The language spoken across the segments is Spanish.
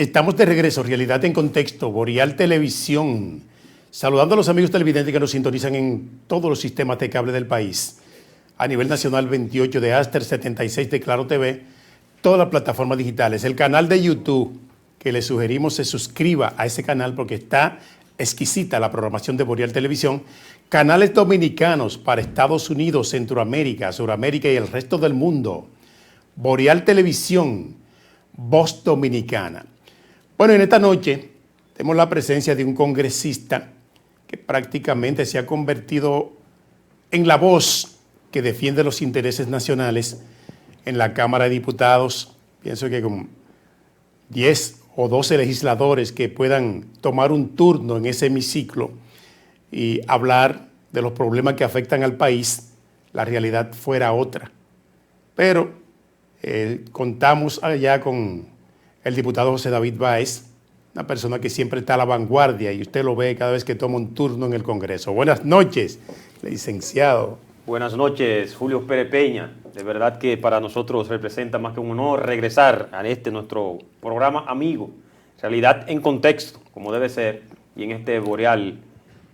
Estamos de regreso, Realidad en Contexto, Boreal Televisión. Saludando a los amigos televidentes que nos sintonizan en todos los sistemas de cable del país. A nivel nacional, 28 de Aster, 76 de Claro TV, todas las plataformas digitales. El canal de YouTube, que le sugerimos se suscriba a ese canal porque está exquisita la programación de Boreal Televisión. Canales dominicanos para Estados Unidos, Centroamérica, Suramérica y el resto del mundo. Boreal Televisión, Voz Dominicana. Bueno, en esta noche tenemos la presencia de un congresista que prácticamente se ha convertido en la voz que defiende los intereses nacionales en la Cámara de Diputados. Pienso que con 10 o 12 legisladores que puedan tomar un turno en ese hemiciclo y hablar de los problemas que afectan al país, la realidad fuera otra. Pero contamos allá con el diputado José David Báez, una persona que siempre está a la vanguardia y usted lo ve cada vez que toma un turno en el Congreso. Buenas noches, licenciado. Buenas noches, Julio Pérez Peña. De verdad que para nosotros representa más que un honor regresar a nuestro programa amigo, Realidad en Contexto, como debe ser, y en este Boreal,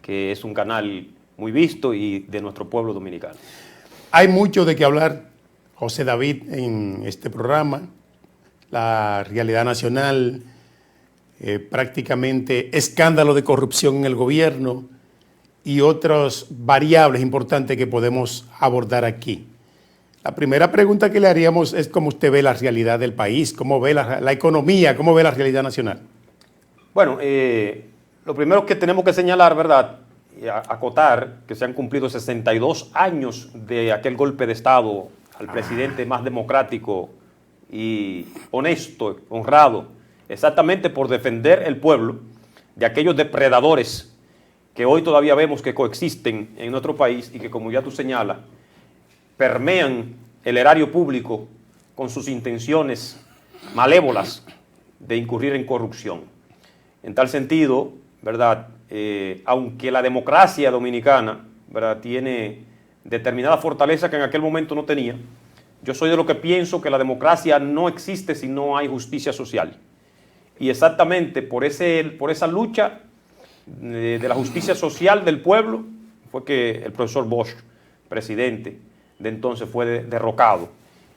que es un canal muy visto y de nuestro pueblo dominicano. Hay mucho de qué hablar, José David, en este programa. La realidad nacional, prácticamente escándalo de corrupción en el gobierno y otras variables importantes que podemos abordar aquí. La primera pregunta que le haríamos es cómo usted ve la realidad del país, cómo ve la economía, cómo ve la realidad nacional. Bueno, lo primero que tenemos que señalar, ¿verdad?, y acotar que se han cumplido 62 años de aquel golpe de Estado al presidente más democrático y honesto, honrado, exactamente por defender el pueblo de aquellos depredadores que hoy todavía vemos que coexisten en nuestro país y que, como ya tú señalas, permean el erario público con sus intenciones malévolas de incurrir en corrupción. En tal sentido, ¿verdad?, aunque la democracia dominicana, ¿verdad?, tiene determinada fortaleza que en aquel momento no tenía, yo soy de lo que pienso que la democracia no existe si no hay justicia social. Y exactamente por esa lucha de la justicia social del pueblo fue que el profesor Bosch, presidente de entonces, fue derrocado.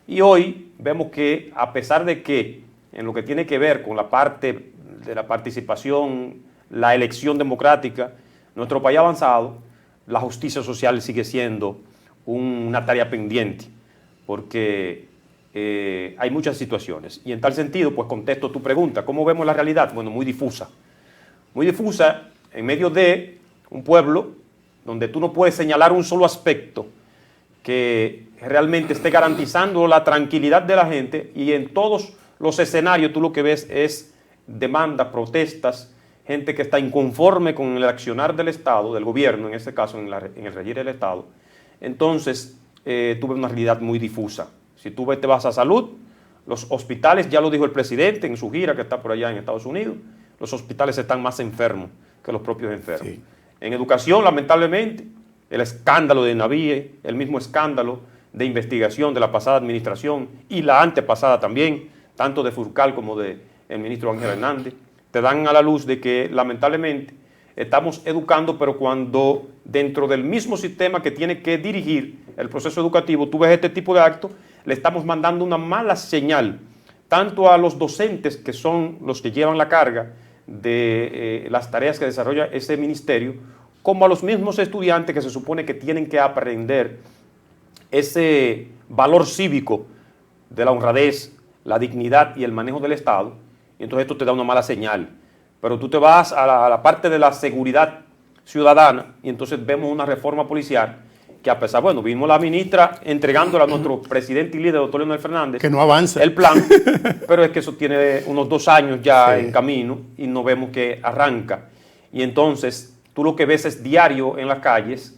Y hoy vemos que, a pesar de que en lo que tiene que ver con la parte de la participación, la elección democrática, nuestro país ha avanzado, la justicia social sigue siendo una tarea pendiente, porque hay muchas situaciones. Y en tal sentido, pues contesto tu pregunta, ¿cómo vemos la realidad? Bueno, muy difusa en medio de un pueblo donde tú no puedes señalar un solo aspecto que realmente esté garantizando la tranquilidad de la gente, y en todos los escenarios tú lo que ves es demandas, protestas, gente que está inconforme con el accionar del Estado, del gobierno, en este caso en el regir del Estado. Entonces, tú ves una realidad muy difusa. Si tú te vas a salud, los hospitales, ya lo dijo el presidente en su gira que está por allá en Estados Unidos, los hospitales están más enfermos que los propios enfermos. Sí. En educación, lamentablemente, el escándalo de Navíe, el mismo escándalo de investigación de la pasada administración y la antepasada también, tanto de Furcal como del ministro Ángel Hernández, te dan a la luz de que lamentablemente estamos educando, pero cuando dentro del mismo sistema que tiene que dirigir el proceso educativo, tú ves este tipo de actos, le estamos mandando una mala señal, tanto a los docentes, que son los que llevan la carga de las tareas que desarrolla ese ministerio, como a los mismos estudiantes que se supone que tienen que aprender ese valor cívico de la honradez, la dignidad y el manejo del Estado. Y entonces esto te da una mala señal. Pero tú te vas a la parte de la seguridad ciudadana y entonces vemos una reforma policial que, a pesar, bueno, vimos la ministra entregándole a nuestro presidente y líder, doctor Leonel Fernández, que no avanza el plan, pero es que eso tiene unos 2 años ya en camino y no vemos que arranca. Y entonces tú lo que ves es diario en las calles,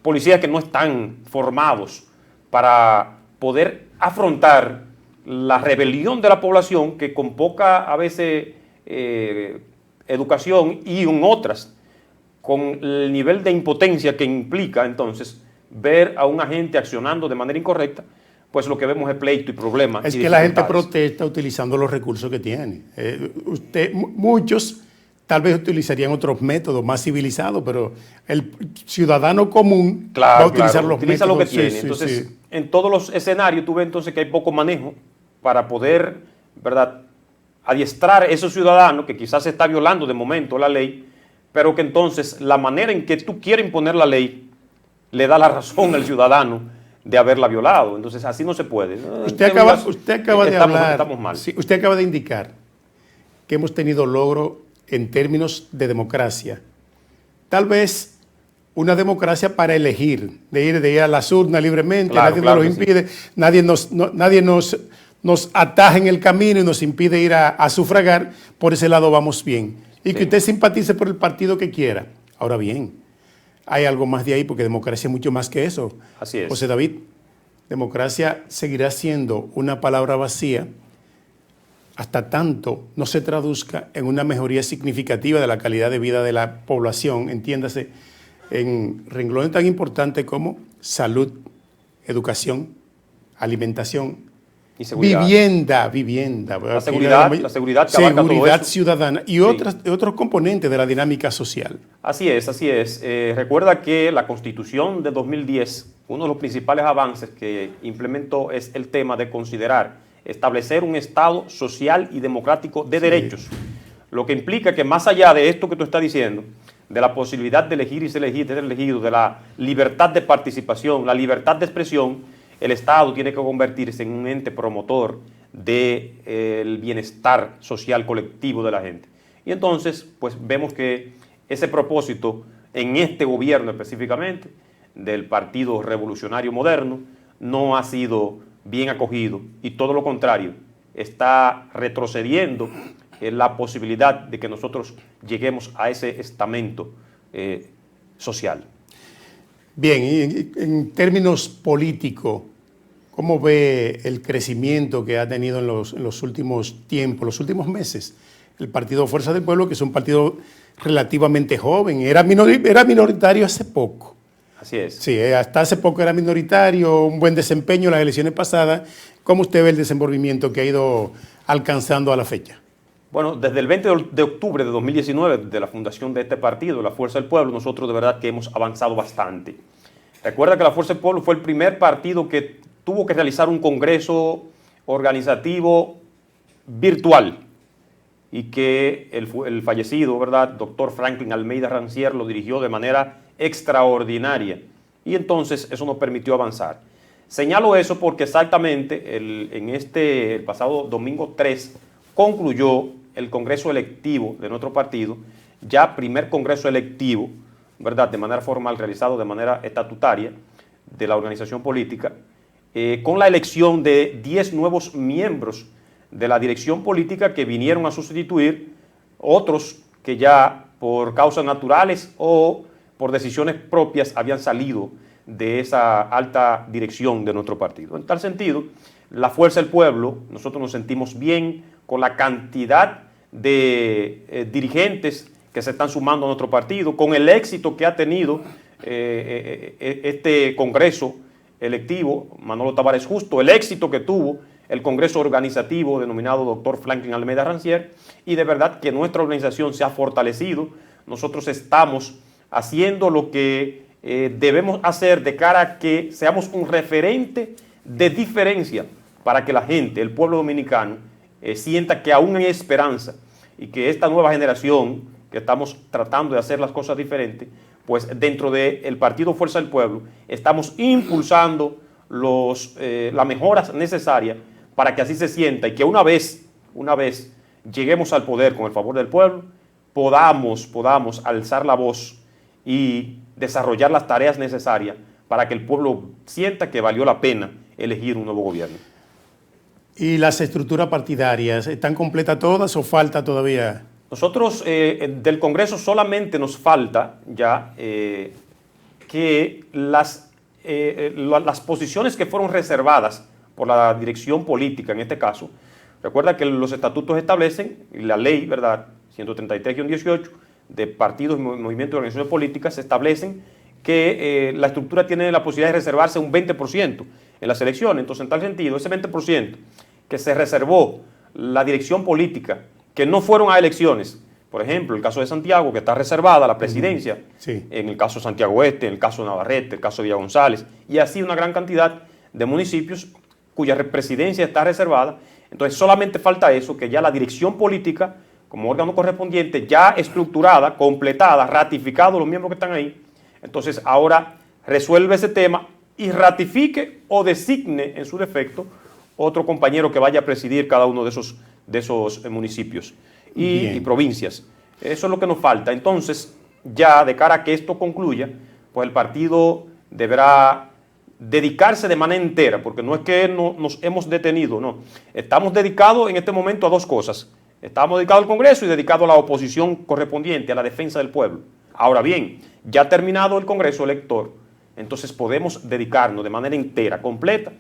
policías que no están formados para poder afrontar la rebelión de la población, que con poca, a veces, educación y en otras, con el nivel de impotencia que implica entonces ver a un agente accionando de manera incorrecta, pues lo que vemos es pleito y problemas. Es que la gente protesta utilizando los recursos que tiene. Muchos tal vez utilizarían otros métodos más civilizados, pero el ciudadano común va a utilizar los utiliza métodos lo que tiene. Sí, entonces, sí. en todos los escenarios tú ves entonces que hay poco manejo para poder, ¿verdad?, adiestrar a esos ciudadanos que quizás se está violando de momento la ley, pero que entonces la manera en que tú quieres imponer la ley le da la razón al ciudadano de haberla violado. Entonces así no se puede. Usted acaba de hablar, estamos mal. Sí, usted acaba de indicar que hemos tenido logro en términos de democracia. Tal vez una democracia para elegir, de ir a las urnas libremente, nadie nos lo impide, sí. nadie nos ataja en el camino y nos impide ir a sufragar. Por ese lado vamos bien. Y que usted simpatice por el partido que quiera. Ahora bien, hay algo más de ahí, porque democracia es mucho más que eso. Así es. José David, democracia seguirá siendo una palabra vacía hasta tanto no se traduzca en una mejoría significativa de la calidad de vida de la población, entiéndase, en renglones tan importantes como salud, educación, alimentación, y seguridad. Vivienda. La seguridad que abarca todo eso. Ciudadana y otros componentes de la dinámica social. Así es, así es. Recuerda que la Constitución de 2010, uno de los principales avances que implementó es el tema de considerar establecer un Estado social y democrático de derechos, lo que implica que más allá de esto que tú estás diciendo, de la posibilidad de elegir y ser elegido, de la libertad de participación, la libertad de expresión, el Estado tiene que convertirse en un ente promotor del bienestar social colectivo de la gente. Y entonces, pues vemos que ese propósito en este gobierno específicamente del Partido Revolucionario Moderno no ha sido bien acogido y todo lo contrario, está retrocediendo en la posibilidad de que nosotros lleguemos a ese estamento social. Bien, y en términos políticos, ¿cómo ve el crecimiento que ha tenido en los últimos tiempos, los últimos meses? El Partido Fuerza del Pueblo, que es un partido relativamente joven, era minoritario hace poco. Así es. Sí, hasta hace poco era minoritario, un buen desempeño en las elecciones pasadas. ¿Cómo usted ve el desenvolvimiento que ha ido alcanzando a la fecha? Bueno, desde el 20 de octubre de 2019, de la fundación de este partido, la Fuerza del Pueblo, nosotros de verdad que hemos avanzado bastante. Recuerda que la Fuerza del Pueblo fue el primer partido que tuvo que realizar un congreso organizativo virtual y que el fallecido, ¿verdad?, doctor Franklin Almeida Rancière lo dirigió de manera extraordinaria y entonces eso nos permitió avanzar. Señalo eso porque exactamente el pasado domingo 3 concluyó el congreso electivo de nuestro partido, ya primer congreso electivo, ¿verdad?, de manera formal, realizado de manera estatutaria de la organización política, con la elección de 10 nuevos miembros de la dirección política que vinieron a sustituir otros que ya por causas naturales o por decisiones propias habían salido de esa alta dirección de nuestro partido. En tal sentido, la Fuerza del Pueblo, nosotros nos sentimos bien con la cantidad de dirigentes que se están sumando a nuestro partido, con el éxito que ha tenido este Congreso electivo, Manolo Tavares Justo, el éxito que tuvo el Congreso organizativo denominado Dr. Franklin Almeida Rancière, y de verdad que nuestra organización se ha fortalecido. Nosotros estamos haciendo lo que debemos hacer de cara a que seamos un referente de diferencia para que la gente, el pueblo dominicano, sienta que aún hay esperanza y que esta nueva generación que estamos tratando de hacer las cosas diferentes, pues dentro del Partido Fuerza del Pueblo estamos impulsando las mejoras necesarias para que así se sienta y que una vez lleguemos al poder con el favor del pueblo, podamos alzar la voz y desarrollar las tareas necesarias para que el pueblo sienta que valió la pena elegir un nuevo gobierno. ¿Y las estructuras partidarias están completas todas o falta todavía? Nosotros del Congreso solamente nos falta ya que las posiciones que fueron reservadas por la dirección política, en este caso, recuerda que los estatutos establecen, y la ley, ¿verdad?, 133-18 de partidos y movimientos de organizaciones políticas, se establecen que la estructura tiene la posibilidad de reservarse un 20% en las elecciones. Entonces, en tal sentido, ese 20% que se reservó la dirección política, que no fueron a elecciones, por ejemplo, el caso de Santiago, que está reservada la presidencia, sí, en el caso de Santiago Este, en el caso de Navarrete, el caso de Villa González, y así una gran cantidad de municipios cuya presidencia está reservada. Entonces solamente falta eso, que ya la dirección política, como órgano correspondiente, ya estructurada, completada, ratificado los miembros que están ahí, entonces ahora resuelve ese tema y ratifique o designe en su defecto otro compañero que vaya a presidir cada uno de esos municipios y provincias. Eso es lo que nos falta. Entonces, ya de cara a que esto concluya, pues el partido deberá dedicarse de manera entera, porque no es que nos hemos detenido, no. Estamos dedicados en este momento a dos cosas. Estamos dedicados al Congreso y dedicados a la oposición correspondiente, a la defensa del pueblo. Ahora bien, ya terminado el Congreso elector, entonces podemos dedicarnos de manera entera, completa,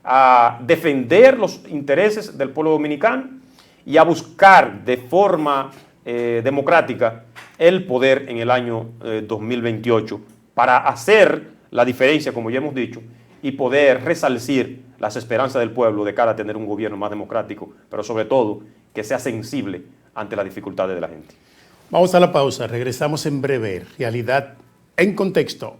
a defender los intereses del pueblo dominicano y a buscar de forma democrática el poder en el año 2028 para hacer la diferencia, como ya hemos dicho, y poder resarcir las esperanzas del pueblo de cara a tener un gobierno más democrático, pero sobre todo que sea sensible ante las dificultades de la gente. Vamos a la pausa, regresamos en breve. Realidad en contexto.